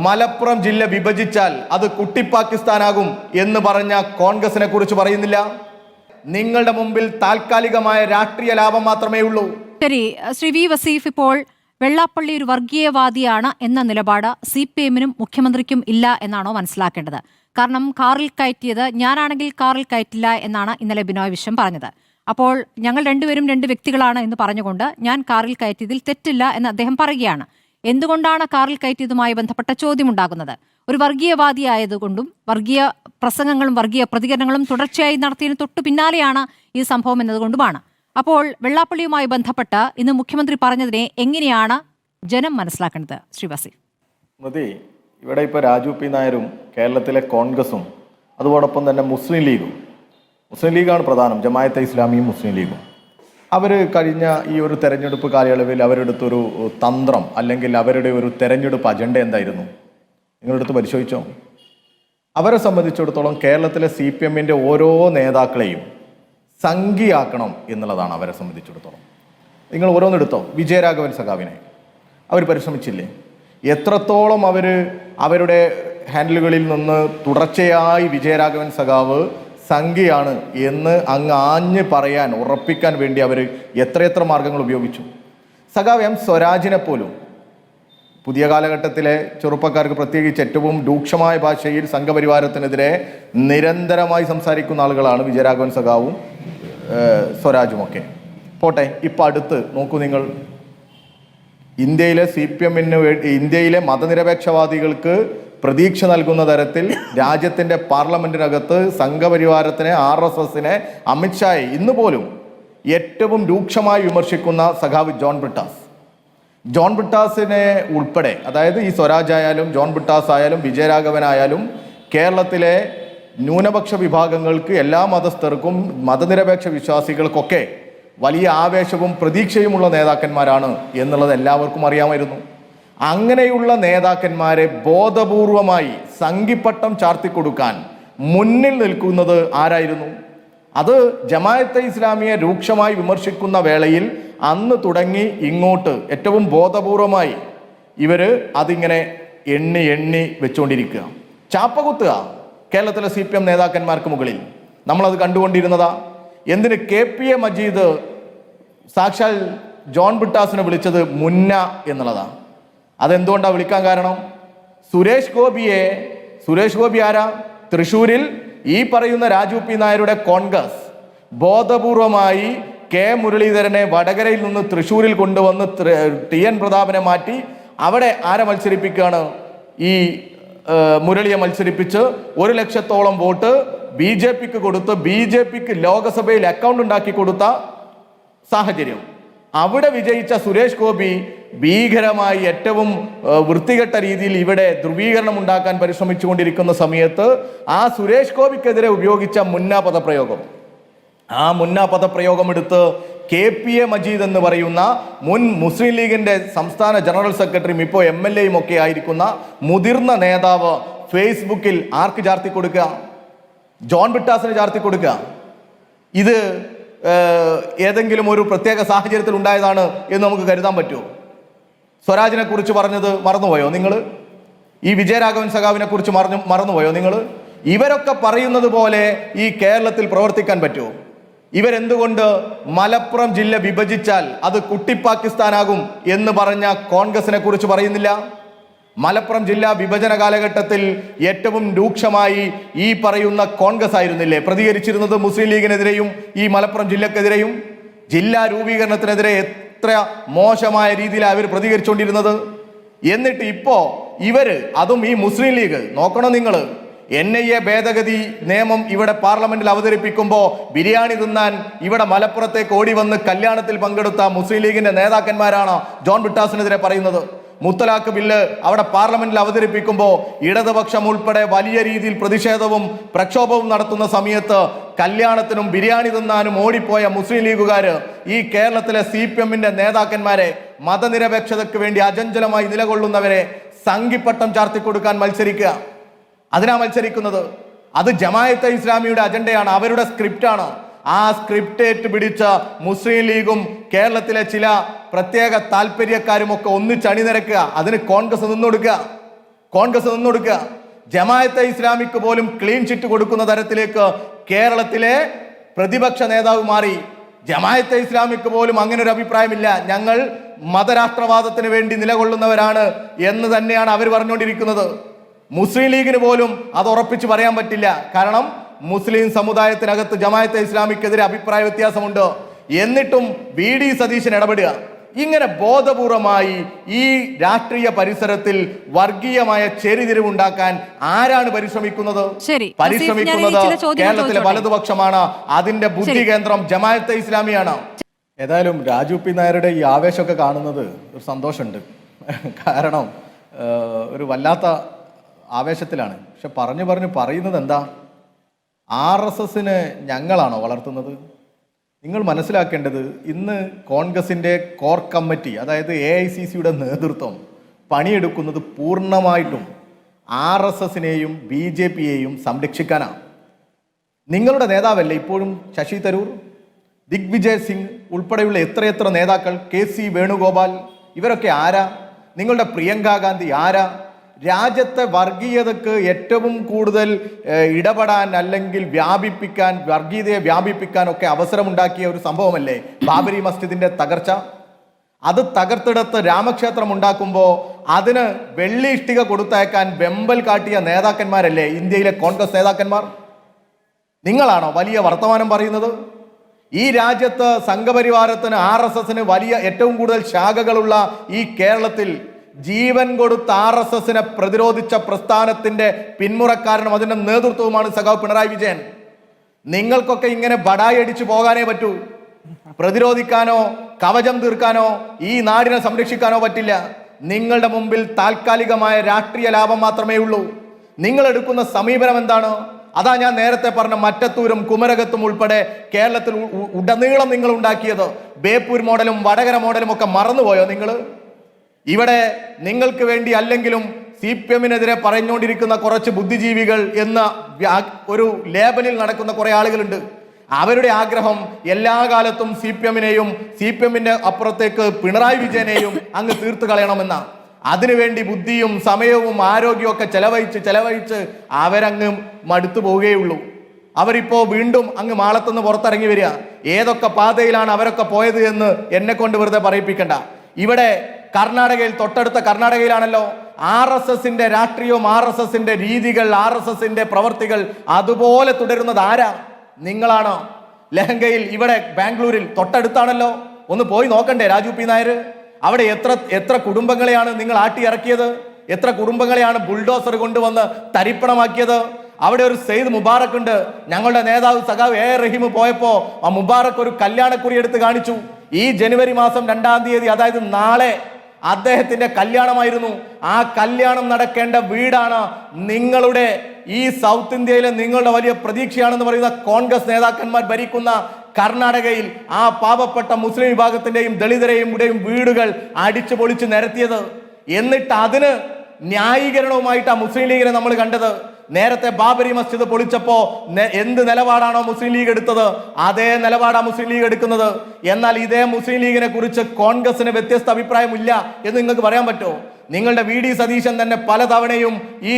മലപ്പുറം ജില്ല വിഭജിച്ചാൽ അത് കുട്ടി പാകിസ്ഥാനാകും എന്ന് പറഞ്ഞ കോൺഗ്രസിനെ കുറിച്ച് പറയുന്നില്ല. നിങ്ങളുടെ മുമ്പിൽ താൽക്കാലികമായ രാഷ്ട്രീയ ലാഭം മാത്രമേ ഉള്ളൂ. ശരി, ശ്രീ വി വസീഫ്, ഇപ്പോൾ വെള്ളാപ്പള്ളി ഒരു വർഗീയവാദിയാണ് എന്ന നിലപാട് CPM-നും മുഖ്യമന്ത്രിക്കും ഇല്ല എന്നാണോ മനസ്സിലാക്കേണ്ടത്? കാരണം കാറിൽ കയറ്റിയത് ഞാനാണെങ്കിൽ കാറിൽ കയറ്റില്ല എന്നാണ് ഇന്നലെ ബിനോയ് വിശ്വം പറഞ്ഞത്. അപ്പോൾ ഞങ്ങൾ രണ്ടുപേരും രണ്ട് വ്യക്തികളാണ് എന്ന് പറഞ്ഞുകൊണ്ട് ഞാൻ കാറിൽ കയറ്റിയതിൽ തെറ്റില്ല എന്ന് അദ്ദേഹം പറയുകയാണ്. എന്തുകൊണ്ടാണ് കാറിൽ കയറ്റിയതുമായി ബന്ധപ്പെട്ട ചോദ്യമുണ്ടാകുന്നത്? ഒരു വർഗീയവാദിയായതുകൊണ്ടും വർഗീയ പ്രസംഗങ്ങളും വർഗീയ പ്രതികരണങ്ങളും തുടർച്ചയായി നടത്തിയതിന് തൊട്ടു പിന്നാലെയാണ് ഈ സംഭവം എന്നതുകൊണ്ടുമാണ്. അപ്പോൾ വെള്ളാപ്പള്ളിയുമായി ബന്ധപ്പെട്ട് ഇന്ന് മുഖ്യമന്ത്രി പറഞ്ഞതിനെ എങ്ങനെയാണ് ജനം മനസ്സിലാക്കേണ്ടത്? ശ്രീ വസീഫ്. ഇവിടെ ഇപ്പോൾ രാജു പി നായരും കേരളത്തിലെ കോൺഗ്രസും അതോടൊപ്പം തന്നെ മുസ്ലിം ലീഗാണ് പ്രധാനം, ജമാഅത്തെ ഇസ്ലാമിയും മുസ്ലിം ലീഗും. അവർ കഴിഞ്ഞ ഈ ഒരു തെരഞ്ഞെടുപ്പ് കാലയളവിൽ അവരെടുത്തൊരു തന്ത്രം അല്ലെങ്കിൽ അവരുടെ ഒരു തെരഞ്ഞെടുപ്പ് അജണ്ട എന്തായിരുന്നു? നിങ്ങളെടുത്ത് പരിശോധിച്ചോ? അവരെ സംബന്ധിച്ചിടത്തോളം കേരളത്തിലെ CPM-ൻ്റെ ഓരോ നേതാക്കളെയും സംഘിയാക്കണം എന്നുള്ളതാണ് അവരെ സംബന്ധിച്ചിടത്തോളം. നിങ്ങൾ ഓരോന്നെടുത്തോ. വിജയരാഘവൻ സഖാവിനെ അവർ പരിശ്രമിച്ചില്ലേ? എത്രത്തോളം അവരുടെ ഹാൻഡിലുകളിൽ നിന്ന് തുടർച്ചയായി വിജയരാഘവൻ സഖാവ് സംഘിയാണ് എന്ന് അങ്ങ് ആഞ്ഞ് പറയാൻ ഉറപ്പിക്കാൻ വേണ്ടി അവർ എത്രയെത്ര മാർഗങ്ങൾ ഉപയോഗിച്ചു. സഖാവ് M സ്വരാജിനെ പോലും പുതിയ കാലഘട്ടത്തിലെ ചെറുപ്പക്കാർക്ക് പ്രത്യേകിച്ച് ഏറ്റവും രൂക്ഷമായ ഭാഷയിൽ സംഘപരിവാരത്തിനെതിരെ നിരന്തരമായി സംസാരിക്കുന്ന ആളുകളാണ് വിജയരാഘവൻ സഖാവും സ്വരാജുമൊക്കെ. പോട്ടെ, ഇപ്പം അടുത്ത് നോക്കൂ നിങ്ങൾ, ഇന്ത്യയിലെ CPM-ന് ഇന്ത്യയിലെ മതനിരപേക്ഷവാദികൾക്ക് പ്രതീക്ഷ നൽകുന്ന തരത്തിൽ രാജ്യത്തിൻ്റെ പാർലമെന്റിനകത്ത് സംഘപരിവാരത്തിനെ, RSSനെ, അമിത്ഷായെ ഇന്ന് പോലും ഏറ്റവും രൂക്ഷമായി വിമർശിക്കുന്ന സഖാവ് ജോൺ ബ്രിട്ടാസിനെ ഉൾപ്പെടെ, അതായത് ഈ സ്വരാജ് ആയാലും ജോൺ ബ്രിട്ടാസ് ആയാലും വിജയരാഘവനായാലും കേരളത്തിലെ ന്യൂനപക്ഷ വിഭാഗങ്ങൾക്ക്, എല്ലാ മതസ്ഥർക്കും, മതനിരപേക്ഷ വിശ്വാസികൾക്കൊക്കെ വലിയ ആവേശവും പ്രതീക്ഷയുമുള്ള നേതാക്കന്മാരാണ് എന്നുള്ളത് എല്ലാവർക്കും അറിയാമായിരുന്നു. അങ്ങനെയുള്ള നേതാക്കന്മാരെ ബോധപൂർവമായി സംഘിപ്പട്ടം ചാർത്തിക്കൊടുക്കാൻ മുന്നിൽ നിൽക്കുന്നത് ആരായിരുന്നു? അത് ജമാഅത്തെ ഇസ്ലാമിയെ രൂക്ഷമായി വിമർശിക്കുന്ന വേളയിൽ അന്ന് തുടങ്ങി ഇങ്ങോട്ട് ഏറ്റവും ബോധപൂർവമായി അതിങ്ങനെ എണ്ണി വെച്ചുകൊണ്ടിരിക്കുക, ചാപ്പകുത്തുക കേരളത്തിലെ CPM നേതാക്കന്മാർക്ക് മുകളിൽ. നമ്മളത് കണ്ടുകൊണ്ടിരുന്നതാ. എന്തിന് KPA മജീദ് സാക്ഷാൽ ജോൺ ബ്രിട്ടാസിനെ വിളിച്ചത് മുന്ന എന്നുള്ളതാണ്. അതെന്തുകൊണ്ടാണ് വിളിക്കാൻ കാരണം? സുരേഷ് ഗോപി ആരാ? തൃശ്ശൂരിൽ ഈ പറയുന്ന രാജു പി നായരുടെ കോൺഗ്രസ് ബോധപൂർവമായി മുരളീധരനെ വടകരയിൽ നിന്ന് തൃശ്ശൂരിൽ കൊണ്ടുവന്ന് TN പ്രതാപനെ മാറ്റി അവിടെ ആരെ മത്സരിപ്പിക്കുകയാണ്? ഈ മുരളിയെ മത്സരിപ്പിച്ച് 1 ലക്ഷത്തോളം വോട്ട് BJPക്ക് കൊടുത്ത് BJPക്ക് ലോകസഭയിൽ അക്കൗണ്ട് ഉണ്ടാക്കി കൊടുത്ത സാഹചര്യം. അവിടെ വിജയിച്ച സുരേഷ് ഗോപി ഭീകരമായി ഏറ്റവും വൃത്തികെട്ട രീതിയിൽ ഇവിടെ ധ്രുവീകരണം ഉണ്ടാക്കാൻ പരിശ്രമിച്ചുകൊണ്ടിരിക്കുന്ന സമയത്ത് ആ സുരേഷ് ഗോപിക്കെതിരെ ഉപയോഗിച്ച മുന്ന പദപ്രയോഗം എടുത്ത് KPA മജീദ് എന്ന് പറയുന്ന മുൻ മുസ്ലിം ലീഗിന്റെ സംസ്ഥാന ജനറൽ സെക്രട്ടറിയും ഇപ്പോൾ MLA-യും ഒക്കെ ആയിരിക്കുന്ന മുതിർന്ന നേതാവ് ഫേസ്ബുക്കിൽ ആർക്ക് ചാർത്തി കൊടുക്കുക? ജോൺ ബ്രിട്ടാസിന് ചാർത്തി കൊടുക്കുക. ഇത് ഏതെങ്കിലും ഒരു പ്രത്യേക സാഹചര്യത്തിൽ ഉണ്ടായതാണ് എന്ന് നമുക്ക് കരുതാൻ പറ്റുമോ? സ്വരാജിനെ കുറിച്ച് പറഞ്ഞത് മറന്നുപോയോ നിങ്ങൾ? ഈ വിജയരാഘവൻ സഖാവിനെ കുറിച്ച് മറന്നുപോയോ നിങ്ങൾ? ഇവരൊക്കെ പറയുന്നത് പോലെ ഈ കേരളത്തിൽ പ്രവർത്തിക്കാൻ പറ്റുമോ? ഇവരെന്തുകൊണ്ട് മലപ്പുറം ജില്ല വിഭജിച്ചാൽ അത് കുട്ടി പാകിസ്ഥാനാകും എന്ന് പറഞ്ഞ കോൺഗ്രസിനെ കുറിച്ച് പറയുന്നില്ല? മലപ്പുറം ജില്ലാ വിഭജന കാലഘട്ടത്തിൽ ഏറ്റവും രൂക്ഷമായി ഈ പറയുന്ന കോൺഗ്രസ് ആയിരുന്നില്ലേ പ്രതികരിച്ചിരുന്നത്? മുസ്ലിം ലീഗിനെതിരെയും ഈ മലപ്പുറം ജില്ലക്കെതിരെയും ജില്ലാ രൂപീകരണത്തിനെതിരെ എത്ര മോശമായ രീതിയിലാണ് അവർ പ്രതികരിച്ചുകൊണ്ടിരുന്നത്. എന്നിട്ട് ഇപ്പോ അതും ഈ മുസ്ലിം ലീഗ് നോക്കണം നിങ്ങൾ, NIA ഭേദഗതി നിയമം ഇവിടെ പാർലമെന്റിൽ അവതരിപ്പിക്കുമ്പോൾ ബിരിയാണി തിന്നാൻ ഇവിടെ മലപ്പുറത്തേക്ക് ഓടി വന്ന് കല്യാണത്തിൽ പങ്കെടുത്ത മുസ്ലിം ലീഗിന്റെ നേതാക്കന്മാരാണ് ജോൺ ബ്രിട്ടാസിനെതിരെ പറയുന്നത്. മുത്തലാഖ് ബില്ല് അവിടെ പാർലമെന്റിൽ അവതരിപ്പിക്കുമ്പോൾ ഇടതുപക്ഷം ഉൾപ്പെടെ വലിയ രീതിയിൽ പ്രതിഷേധവും പ്രക്ഷോഭവും നടത്തുന്ന സമയത്ത് കല്യാണത്തിനും ബിരിയാണി തിന്നാനും ഓടിപ്പോയ മുസ്ലിം ലീഗുകാർ ഈ കേരളത്തിലെ CPM-ന്റെ നേതാക്കന്മാരെ, മതനിരപേക്ഷതയ്ക്ക് വേണ്ടി അചഞ്ചലമായി നിലകൊള്ളുന്നവരെ സംഘിപ്പട്ടം ചാർത്തിക്കൊടുക്കാൻ അതിനാ മത്സരിക്കുന്നത്. അത് ജമാഅത്തെ ഇസ്ലാമിയുടെ അജണ്ടയാണ്, അവരുടെ സ്ക്രിപ്റ്റാണ്. ആ സ്ക്രിപ്റ്റ് പിടിച്ച മുസ്ലിം ലീഗും കേരളത്തിലെ ചില പ്രത്യേക താല്പര്യക്കാരും ഒക്കെ ഒന്നിച്ചണിനിരക്കുക. അതിന് കോൺഗ്രസ് നിന്നൊടുക്കുക. കോൺഗ്രസ് നിന്നൊടുക്കുക. ജമാഅത്തെ ഇസ്ലാമിക്ക് പോലും ക്ലീൻ ചിറ്റ് കൊടുക്കുന്ന തരത്തിലേക്ക് കേരളത്തിലെ പ്രതിപക്ഷ നേതാവ് മാറി. ജമാഅത്തെ ഇസ്ലാമിക്ക് പോലും അങ്ങനെ ഒരു അഭിപ്രായമില്ല, ഞങ്ങൾ മതരാഷ്ട്രവാദത്തിന് വേണ്ടി നിലകൊള്ളുന്നവരാണ് എന്ന് തന്നെയാണ് അവർ പറഞ്ഞുകൊണ്ടിരിക്കുന്നത്. മുസ്ലിം ലീഗിന് പോലും അത് ഉറപ്പിച്ച് പറയാൻ പറ്റില്ല. കാരണം മുസ്ലിം സമുദായത്തിനകത്ത് ജമാഅത്തെ ഇസ്ലാമിക്കെതിരെ അഭിപ്രായ വ്യത്യാസമുണ്ട്. എന്നിട്ടും വി ഡി സതീശൻ ഇടപെടുക. ഇങ്ങനെ ബോധപൂർവമായി ഈ രാഷ്ട്രീയ പരിസരത്തിൽ വർഗീയമായ ചെരിതിരിവുണ്ടാക്കാൻ ആരാണ് പരിശ്രമിക്കുന്നത്? പരിശ്രമിക്കുന്നത് കേരളത്തിലെ വലതുപക്ഷമാണ്. അതിന്റെ ബുദ്ധി കേന്ദ്രം ജമാഅത്തെ ഇസ്ലാമിയാണ്. ഏതായാലും രാജു പി നായരുടെ ഈ ആവേശമൊക്കെ കാണുന്നത് ഒരു സന്തോഷമുണ്ട്. കാരണം ഒരു വല്ലാത്ത ആവേശത്തിലാണ്. പക്ഷെ പറയുന്നത് എന്താ? RSSനെ ഞങ്ങളാണോ വളർത്തുന്നത്? നിങ്ങൾ മനസ്സിലാക്കേണ്ടത്, ഇന്ന് കോൺഗ്രസിൻ്റെ കോർ കമ്മിറ്റി, അതായത് AICCയുടെ നേതൃത്വം പണിയെടുക്കുന്നത് പൂർണ്ണമായിട്ടും RSSനെയും BJPയെയും സംരക്ഷിക്കാനാണ്. നിങ്ങളുടെ നേതാവല്ലേ ഇപ്പോഴും ശശി തരൂർ, ദിഗ്വിജയ് സിംഗ് ഉൾപ്പെടെയുള്ള എത്രയെത്ര നേതാക്കൾ, KC വേണുഗോപാൽ, ഇവരൊക്കെ ആരാ? നിങ്ങളുടെ പ്രിയങ്ക ഗാന്ധി ആരാ? രാജ്യത്തെ വർഗീയതക്ക് ഏറ്റവും കൂടുതൽ ഇടപെടാൻ അല്ലെങ്കിൽ വ്യാപിപ്പിക്കാൻ, വർഗീയതയെ വ്യാപിപ്പിക്കാൻ ഒക്കെ അവസരമുണ്ടാക്കിയ ഒരു സംഭവമല്ലേ ബാബരി മസ്ജിദിന്റെ തകർച്ച? അത് തകർത്തിടത്ത് രാമക്ഷേത്രം ഉണ്ടാക്കുമ്പോൾ അതിന് വെള്ളി ഇഷ്ടിക കൊടുത്തയക്കാൻ വെമ്പൽ കാട്ടിയ നേതാക്കന്മാരല്ലേ ഇന്ത്യയിലെ കോൺഗ്രസ് നേതാക്കന്മാർ? നിങ്ങളാണോ വലിയ വർത്തമാനം പറയുന്നത്? ഈ രാജ്യത്ത് സംഘപരിവാരത്തിന്, RSSന് വലിയ ഏറ്റവും കൂടുതൽ ശാഖകളുള്ള ഈ കേരളത്തിൽ ജീവൻ കൊടുത്ത RSSനെ പ്രതിരോധിച്ച പ്രസ്ഥാനത്തിന്റെ പിന്മുറക്കാരനും അതിന്റെ നേതൃത്വവുമാണ് സഖാവ് പിണറായി വിജയൻ. നിങ്ങൾക്കൊക്കെ ഇങ്ങനെ ബടായി അടിച്ചു പോകാനേ പറ്റൂ. പ്രതിരോധിക്കാനോ കവചം തീർക്കാനോ ഈ നാടിനെ സംരക്ഷിക്കാനോ പറ്റില്ല. നിങ്ങളുടെ മുമ്പിൽ താൽക്കാലികമായ രാഷ്ട്രീയ ലാഭം മാത്രമേ ഉള്ളൂ. നിങ്ങൾ എടുക്കുന്ന സമീപനം എന്താണ്? അതാ ഞാൻ നേരത്തെ പറഞ്ഞ മറ്റത്തൂരും കുമരകത്തും ഉൾപ്പെടെ കേരളത്തിൽ ഉടനീളം നിങ്ങൾ ഉണ്ടാക്കിയത്. ബേപ്പൂർ മോഡലും വടകര മോഡലും ഒക്കെ മറന്നുപോയോ നിങ്ങൾ? ഇവിടെ നിങ്ങൾക്ക് വേണ്ടി അല്ലെങ്കിലും CPMനെതിരെ പറഞ്ഞുകൊണ്ടിരിക്കുന്ന കുറച്ച് ബുദ്ധിജീവികൾ എന്ന ഒരു ലേബലിൽ നടക്കുന്ന കുറെ ആളുകളുണ്ട്. അവരുടെ ആഗ്രഹം എല്ലാ കാലത്തും CPMനെയും CPMന്റെ അപ്പുറത്തേക്ക് പിണറായി വിജയനെയും അങ്ങ് തീർത്തു കളയണമെന്ന. അതിനുവേണ്ടി ബുദ്ധിയും സമയവും ആരോഗ്യവും ഒക്കെ ചെലവഴിച്ച് അവരങ്ങ് മടുത്തു പോവുകയുള്ളൂ. അവരിപ്പോ വീണ്ടും അങ്ങ് മാളത്തുനിന്ന് പുറത്തിറങ്ങി വരിക. ഏതൊക്കെ പാതയിലാണ് അവരൊക്കെ പോയത് എന്ന് എന്നെ കൊണ്ട് വെറുതെ പറയിപ്പിക്കണ്ട. ഇവിടെ കർണാടകയിൽ, തൊട്ടടുത്ത കർണാടകയിലാണല്ലോ RSSന്റെ രാഷ്ട്രീയവും RSSന്റെ രീതികൾ, RSSന്റെ പ്രവർത്തികൾ അതുപോലെ തുടരുന്നത് ആരാ? നിങ്ങളാണ്. ലഹങ്കയിൽ, ഇവിടെ ബാംഗ്ലൂരിൽ തൊട്ടടുത്താണല്ലോ. ഒന്ന് പോയി നോക്കണ്ടേ രാജു പി നായർ? അവിടെ എത്ര കുടുംബങ്ങളെയാണ് നിങ്ങൾ ആട്ടിയിറക്കിയത്? എത്ര കുടുംബങ്ങളെയാണ് ബുൾഡോസർ കൊണ്ടുവന്ന് തരിപ്പണമാക്കിയത്? അവിടെ ഒരു സെയ്ദ് മുബാറക് ഉണ്ട്. ഞങ്ങളുടെ നേതാവ് സഖാവ് A റഹീം പോയപ്പോ ആ മുബാറക് ഒരു കല്യാണക്കുറി എടുത്ത് കാണിച്ചു. ഈ ജനുവരി മാസം 2-ാം തീയതി, അതായത് നാളെ അദ്ദേഹത്തിന്റെ കല്യാണമായിരുന്നു. ആ കല്യാണം നടക്കേണ്ട വീടാണ് നിങ്ങളുടെ ഈ സൗത്ത് ഇന്ത്യയിലെ നിങ്ങളുടെ വലിയ പ്രതീക്ഷയാണെന്ന് പറയുന്ന കോൺഗ്രസ് നേതാക്കന്മാർ ഭരിക്കുന്ന കർണാടകയിൽ ആ പാവപ്പെട്ട മുസ്ലിം വിഭാഗത്തിന്റെയും ദളിതരെയും വീടുകൾ അടിച്ചു പൊളിച്ച് നിരത്തിയത്. എന്നിട്ട് അതിന് ന്യായീകരണവുമായിട്ട് ആ മുസ്ലിം ലീഗിനെ നമ്മൾ കണ്ടത്. നേരത്തെ ബാബരി മസ്ജിദ് പൊളിച്ചപ്പോ എന്ത് നിലപാടാണോ മുസ്ലിം ലീഗ് എടുത്തത്, അതേ നിലപാടാണ് മുസ്ലിം ലീഗ് എടുക്കുന്നത്. എന്നാൽ ഇതേ മുസ്ലിം ലീഗിനെ കുറിച്ച് കോൺഗ്രസിന് വ്യത്യസ്ത അഭിപ്രായമില്ല എന്ന് നിങ്ങൾക്ക് പറയാൻ പറ്റുമോ? നിങ്ങളുടെ VD സതീശൻ തന്നെ പലതവണയും ഈ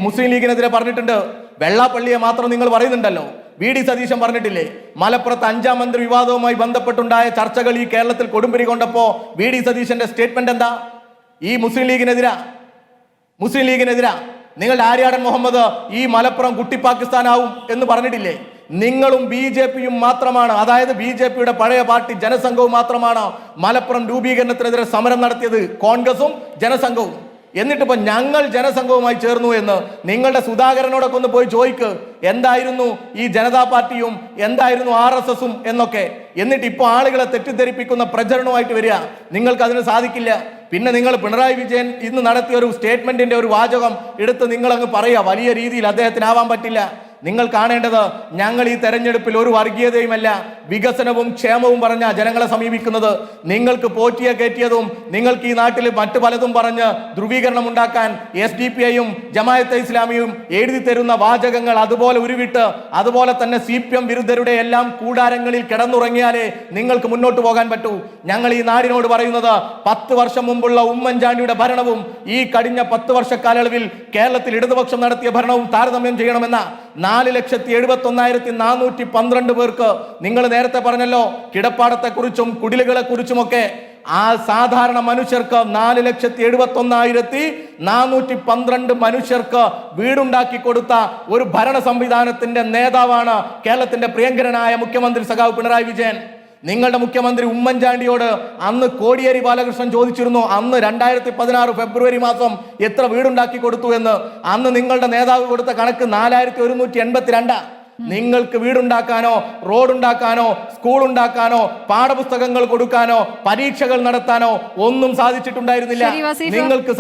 മുസ്ലിം ലീഗിനെതിരെ പറഞ്ഞിട്ടുണ്ട്. വെള്ളാപ്പള്ളിയെ മാത്രം നിങ്ങൾ പറയുന്നുണ്ടല്ലോ, VD സതീശൻ പറഞ്ഞിട്ടില്ലേ? മലപ്പുറത്ത് 5-ാം മന്ത്രി വിവാദവുമായി ബന്ധപ്പെട്ടുണ്ടായ ചർച്ചകൾ ഈ കേരളത്തിൽ കൊടുമ്പിരി കൊണ്ടപ്പോ VD സതീശന്റെ സ്റ്റേറ്റ്മെന്റ് എന്താ? ഈ മുസ്ലിം ലീഗിനെതിരാ. നിങ്ങളുടെ ആര്യാടൻ മുഹമ്മദ് ഈ മലപ്പുറം കുട്ടി പാകിസ്ഥാനാവും എന്ന് പറഞ്ഞിട്ടില്ലേ? നിങ്ങളും BJPയും മാത്രമാണ്, അതായത് BJPയുടെ പഴയ പാർട്ടി ജനസംഘവും മാത്രമാണ് മലപ്പുറം രൂപീകരണത്തിനെതിരെ സമരം നടത്തിയത്, കോൺഗ്രസും ജനസംഘവും. എന്നിട്ടിപ്പോ ഞങ്ങൾ ജനസംഘവുമായി ചേർന്നു എന്ന് നിങ്ങളുടെ സുധാകരനോടൊക്കെ ഒന്ന് പോയി ചോദിക്ക്, എന്തായിരുന്നു ഈ ജനതാ പാർട്ടിയും എന്തായിരുന്നു RSSും എന്നൊക്കെ. എന്നിട്ട് ഇപ്പൊ ആളുകളെ തെറ്റിദ്ധരിപ്പിക്കുന്ന പ്രചരണവുമായിട്ട് വരിക. നിങ്ങൾക്ക് അതിന് സാധിക്കില്ല. പിന്നെ നിങ്ങൾ പിണറായി വിജയൻ ഇന്ന് നടത്തിയ ഒരു സ്റ്റേറ്റ്മെന്റിന്റെ ഒരു വാചകം എടുത്ത് നിങ്ങൾ അങ്ങ് പറയുക വലിയ രീതിയിൽ അദ്ദേഹത്തിനാവാൻ പറ്റില്ല. നിങ്ങൾ കാണേണ്ടത് ഞങ്ങൾ ഈ തെരഞ്ഞെടുപ്പിൽ ഒരു വർഗീയതയുമല്ല വികസനവും ക്ഷേമവും പറഞ്ഞ ജനങ്ങളെ സമീപിക്കുന്നത്. നിങ്ങൾക്ക് പോറ്റിയ കയറ്റിയതും നിങ്ങൾക്ക് ഈ നാട്ടിൽ മറ്റു പലതും പറഞ്ഞ് ധ്രുവീകരണം ഉണ്ടാക്കാൻ SDPIയും ജമാഅത്തെ ഇസ്ലാമിയും എഴുതി തരുന്ന വാചകങ്ങൾ അതുപോലെ ഉരുവിട്ട് അതുപോലെ തന്നെ CPM വിരുദ്ധരുടെ എല്ലാം കൂടാരങ്ങളിൽ കിടന്നുറങ്ങിയാലേ നിങ്ങൾക്ക് മുന്നോട്ട് പോകാൻ പറ്റൂ. ഞങ്ങൾ ഈ നാടിനോട് പറയുന്നത് 10 വർഷം മുമ്പുള്ള ഉമ്മൻചാണ്ടിയുടെ ഭരണവും ഈ കഴിഞ്ഞ 10 വർഷ കാലയളവിൽ കേരളത്തിൽ ഇടതുപക്ഷം നടത്തിയ ഭരണവും താരതമ്യം ചെയ്യണമെന്ന 4,71,412 പേർക്ക് നിങ്ങൾ നേരത്തെ പറഞ്ഞല്ലോ കിടപ്പാടത്തെക്കുറിച്ചും കുടിലുകളെ കുറിച്ചുമൊക്കെ ആ സാധാരണ മനുഷ്യർക്ക് 4,71,412 മനുഷ്യർക്ക് വീടുണ്ടാക്കി കൊടുത്ത ഒരു ഭരണ സംവിധാനത്തിന്റെ നേതാവാണ് കേരളത്തിന്റെ പ്രിയങ്കരനായ മുഖ്യമന്ത്രി സഖാവ് പിണറായി വിജയൻ. നിങ്ങളുടെ മുഖ്യമന്ത്രി ഉമ്മൻചാണ്ടിയോട് അന്ന് കോടിയേരി ബാലകൃഷ്ണൻ ചോദിച്ചിരുന്നു അന്ന് 2016 ഫെബ്രുവരി മാസം എത്ര വീടുണ്ടാക്കി കൊടുത്തു എന്ന്. അന്ന് നിങ്ങളുടെ നേതാവ് കൊടുത്ത കണക്ക് 4,182. നിങ്ങൾക്ക് വീടുണ്ടാക്കാനോ റോഡുണ്ടാക്കാനോ സ്കൂൾ ഉണ്ടാക്കാനോ പാഠപുസ്തകങ്ങൾ കൊടുക്കാനോ പരീക്ഷകൾ നടത്താനോ ഒന്നും സാധിച്ചിട്ടുണ്ടായിരുന്നില്ല. നിങ്ങൾക്ക്